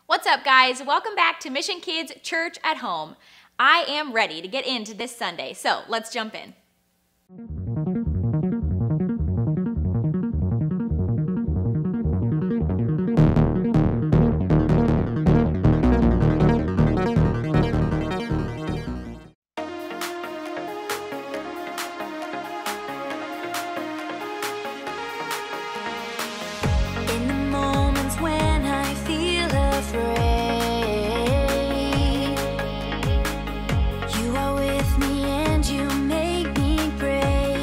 What's up, guys? Welcome back to Mission Kids Church at Home. I am ready to get into this Sunday, so let's jump in. You are with me and you make me brave.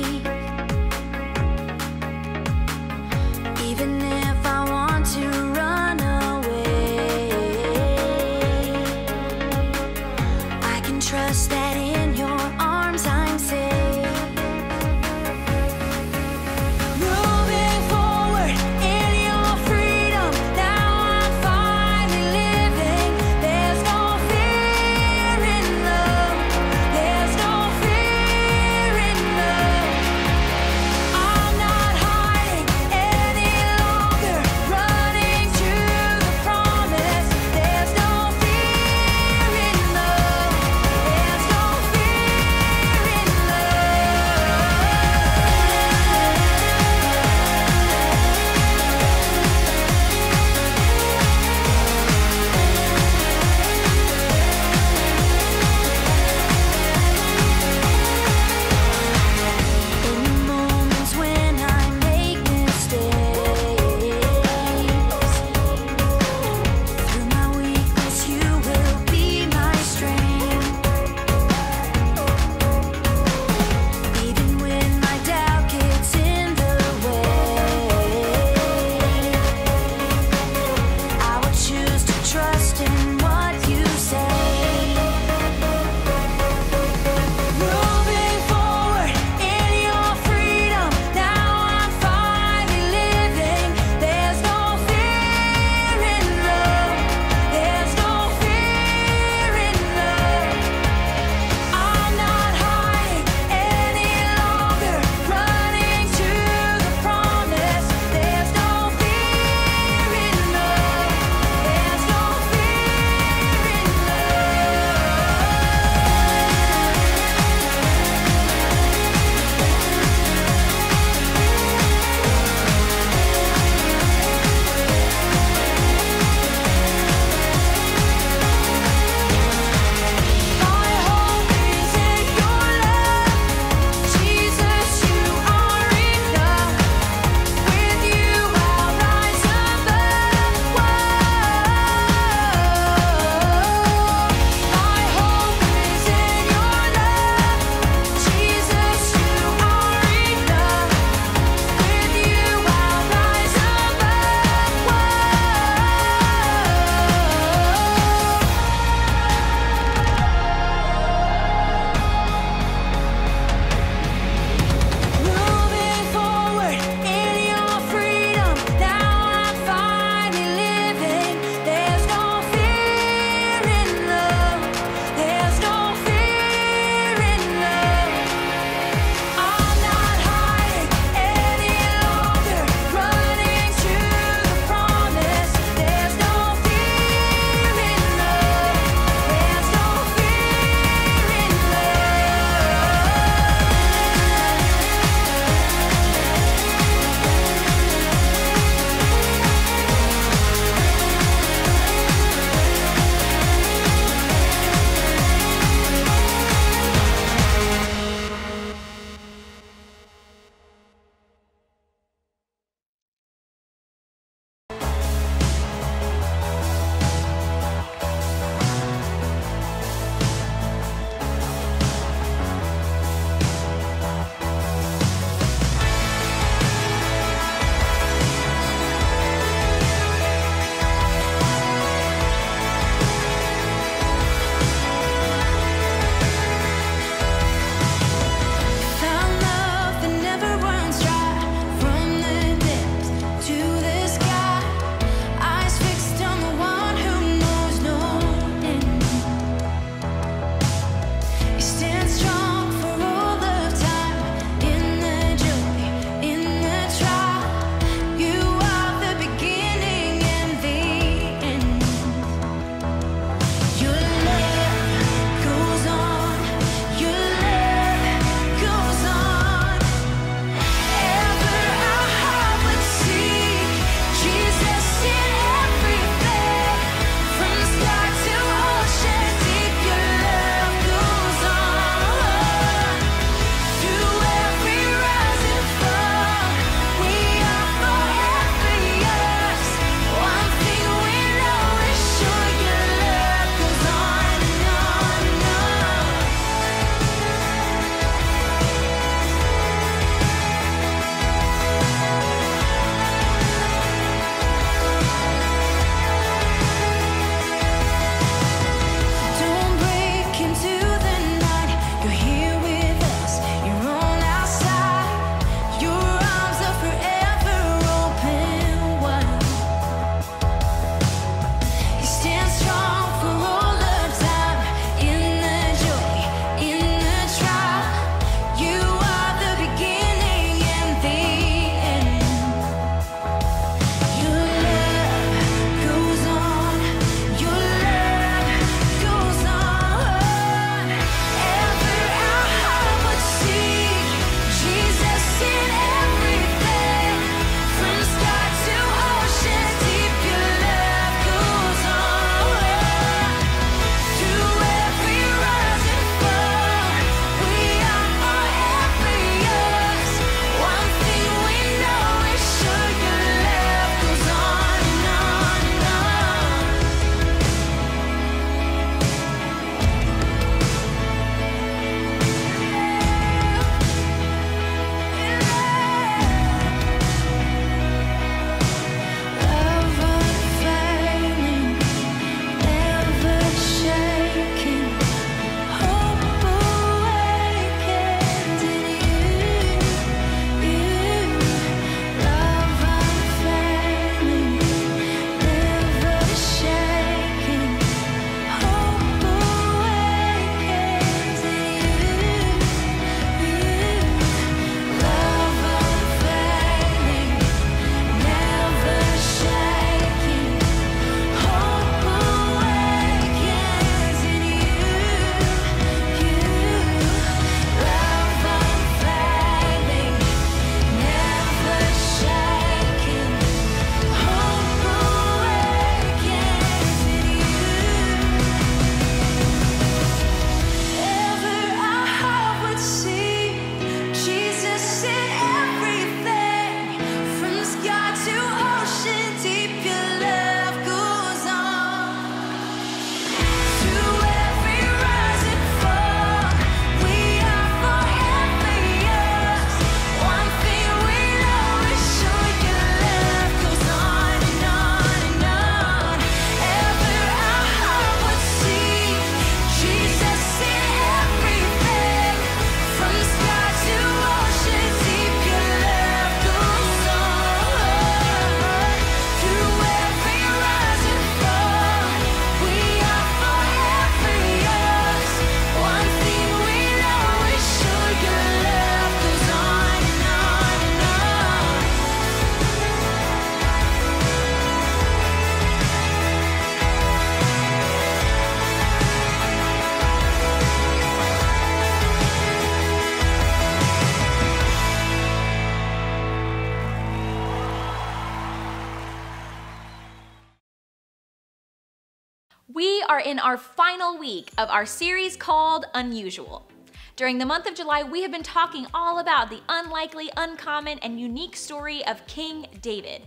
We are in our final week of our series called Unusual. During the month of July, we have been talking all about the unlikely, uncommon, and unique story of King David.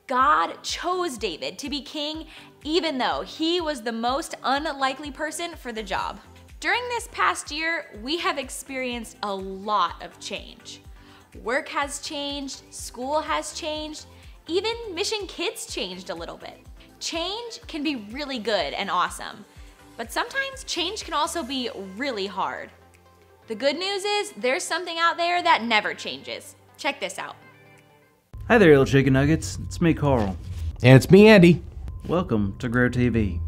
God chose David to be king even though he was the most unlikely person for the job. During this past year, we have experienced a lot of change. Work has changed, school has changed, even Mission Kids changed a little bit. Change can be really good and awesome, but sometimes change can also be really hard. The good news is there's something out there that never changes. Check this out. Hi there, little chicken nuggets. It's me, Carl. And it's me, Andy. Welcome to Grow TV.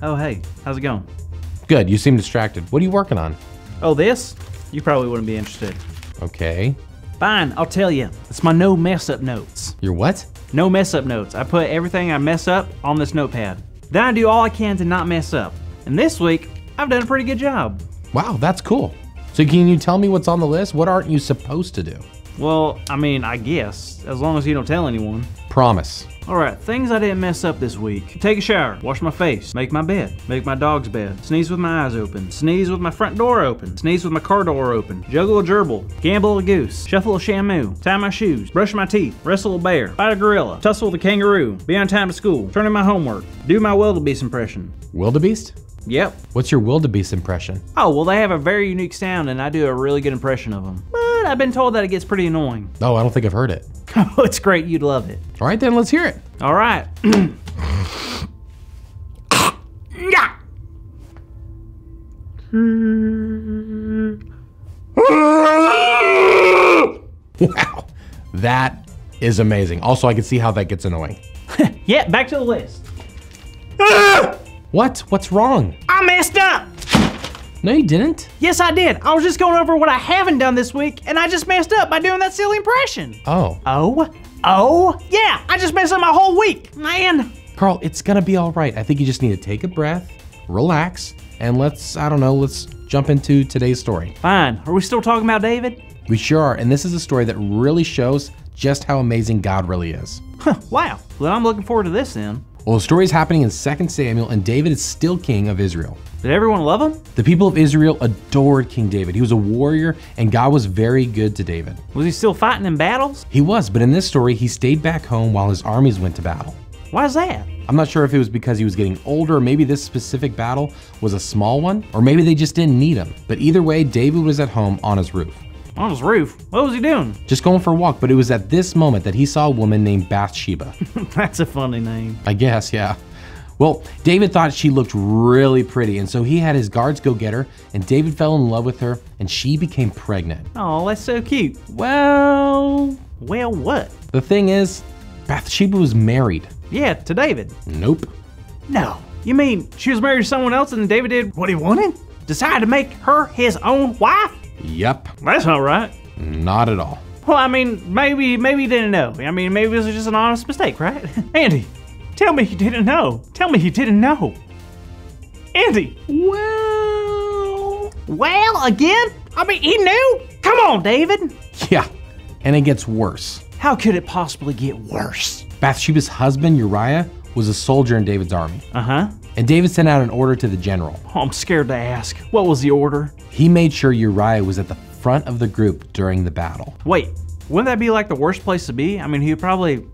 Oh, hey, how's it going? Good, you seem distracted. What are you working on? Oh, this? You probably wouldn't be interested. Okay. Fine, I'll tell you. It's my no mess up notes. Your what? No mess up notes. I put everything I mess up on this notepad. Then I do all I can to not mess up. And this week, I've done a pretty good job. Wow, that's cool. So can you tell me what's on the list? What aren't you supposed to do? Well, I mean, I guess, as long as you don't tell anyone. Promise. All right, things I didn't mess up this week. Take a shower, wash my face, make my bed, make my dog's bed, sneeze with my eyes open, sneeze with my front door open, sneeze with my car door open, juggle a gerbil, gamble a goose, shuffle a shamu, tie my shoes, brush my teeth, wrestle a bear, fight a gorilla, tussle with a kangaroo, be on time to school, turn in my homework, do my wildebeest impression. Wildebeest? Yep. What's your wildebeest impression? Oh, well, they have a very unique sound and I do a really good impression of them. But I've been told that it gets pretty annoying. Oh, I don't think I've heard it. Oh, it's great, you'd love it. All right, then let's hear it. All right. Wow, that is amazing. Also, I can see how that gets annoying. Yeah, back to the list. What? What's wrong? I messed up. No, you didn't. Yes, I did. I was just going over what I haven't done this week, and I just messed up by doing that silly impression. Oh. Oh? Yeah, I just messed up my whole week, man. Carl, it's gonna be all right. I think you just need to take a breath, relax, and let's jump into today's story. Fine. Are we still talking about David? We sure are, and this is a story that really shows just how amazing God really is. Wow. Well, I'm looking forward to this then. Well, the story is happening in 2 Samuel, and David is still king of Israel. Did everyone love him? The people of Israel adored King David. He was a warrior, and God was very good to David. Was he still fighting in battles? He was, but in this story, he stayed back home while his armies went to battle. Why is that? I'm not sure if it was because he was getting older, or maybe this specific battle was a small one, or maybe they just didn't need him. But either way, David was at home on his roof. On his roof? What was he doing? Just going for a walk, but it was at this moment that he saw a woman named Bathsheba. That's a funny name. I guess, yeah. Well, David thought she looked really pretty, and so he had his guards go get her, and David fell in love with her, and she became pregnant. Oh, that's so cute. Well, what? The thing is, Bathsheba was married. Yeah, to David. Nope. No. You mean she was married to someone else and then David did what he wanted? Decided to make her his own wife? Yep. That's not right. Not at all. Well, I mean, maybe he didn't know. I mean, maybe it was just an honest mistake, right? Andy, tell me he didn't know. Tell me he didn't know. Andy. Well, again? I mean, he knew? Come on, David. Yeah, and it gets worse. How could it possibly get worse? Bathsheba's husband, Uriah, was a soldier in David's army. Uh-huh. And David sent out an order to the general. Oh, I'm scared to ask. What was the order? He made sure Uriah was at the front of the group during the battle. Wait, wouldn't that be like the worst place to be? I mean, he would probably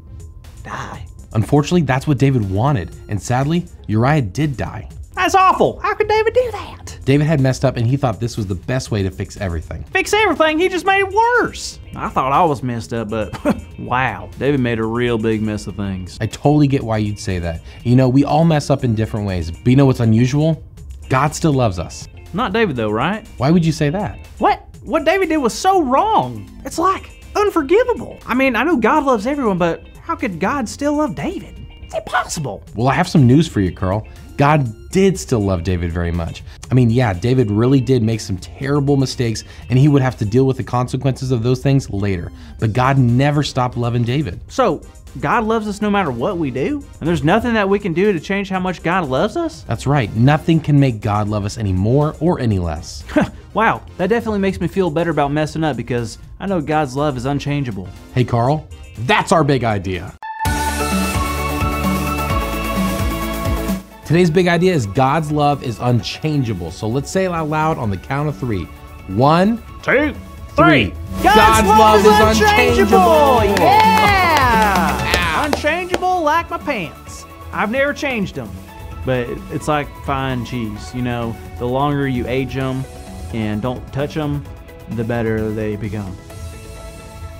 die. Unfortunately, that's what David wanted, and sadly, Uriah did die. That's awful. How could David do that? David had messed up, and he thought this was the best way to fix everything. Fix everything? He just made it worse. I thought I was messed up, but wow, David made a real big mess of things. I totally get why you'd say that. You know, we all mess up in different ways, but you know what's unusual? God still loves us. Not David though, right? Why would you say that? What David did was so wrong. It's like unforgivable. I mean, I know God loves everyone, but how could God still love David? It's impossible. Well, I have some news for you, Carl. God did still love David very much. I mean, yeah, David really did make some terrible mistakes, and he would have to deal with the consequences of those things later. But God never stopped loving David. So, God loves us no matter what we do? And there's nothing that we can do to change how much God loves us? That's right. Nothing can make God love us any more or any less. Wow, that definitely makes me feel better about messing up because I know God's love is unchangeable. Hey, Carl, that's our big idea. Today's big idea is God's love is unchangeable. So let's say it out loud on the count of 3. 1, 2, 3. God's love is unchangeable! Yeah! Ow. Unchangeable like my pants. I've never changed them. But it's like fine cheese, you know, the longer you age them and don't touch them, the better they become.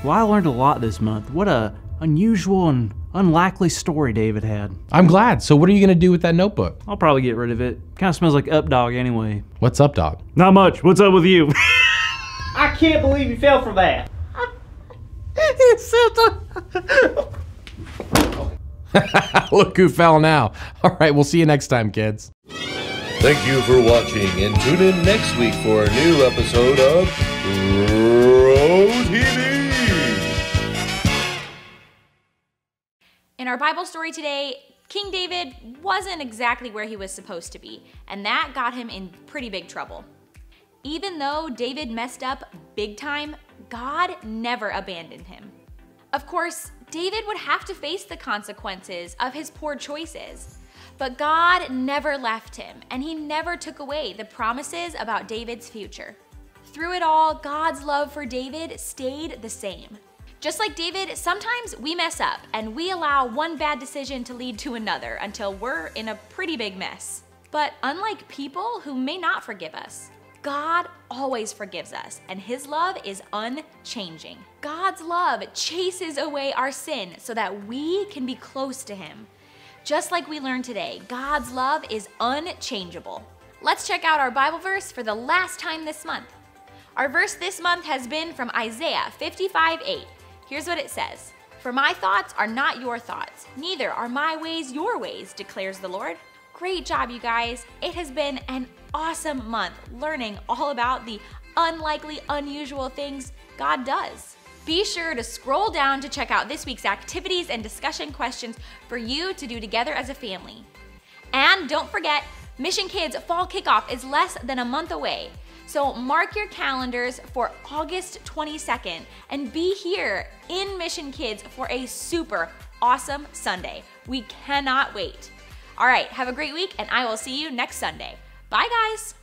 Well, I learned a lot this month. What a unusual and unlikely story David had. I'm glad. So what are you going to do with that notebook? I'll probably get rid of it. Kind of smells like Up Dog anyway. What's up, dog? Not much. What's up with you? I can't believe you fell for that. Look who fell now. All right, we'll see you next time, kids. Thank you for watching, and tune in next week for a new episode of TV. In our Bible story today, King David wasn't exactly where he was supposed to be, and that got him in pretty big trouble. Even though David messed up big time, God never abandoned him. Of course, David would have to face the consequences of his poor choices, but God never left him, and he never took away the promises about David's future. Through it all, God's love for David stayed the same. Just like David, sometimes we mess up and we allow one bad decision to lead to another until we're in a pretty big mess. But unlike people who may not forgive us, God always forgives us, and his love is unchanging. God's love chases away our sin so that we can be close to him. Just like we learned today, God's love is unchangeable. Let's check out our Bible verse for the last time this month. Our verse this month has been from Isaiah 55:8. Here's what it says. For my thoughts are not your thoughts, neither are my ways your ways, declares the Lord. Great job, you guys. It has been an awesome month learning all about the unlikely, unusual things God does. Be sure to scroll down to check out this week's activities and discussion questions for you to do together as a family. And don't forget, Mission Kids Fall Kickoff is less than a month away. So mark your calendars for August 22nd and be here in Mission Kids for a super awesome Sunday. We cannot wait. All right, have a great week, and I will see you next Sunday. Bye, guys.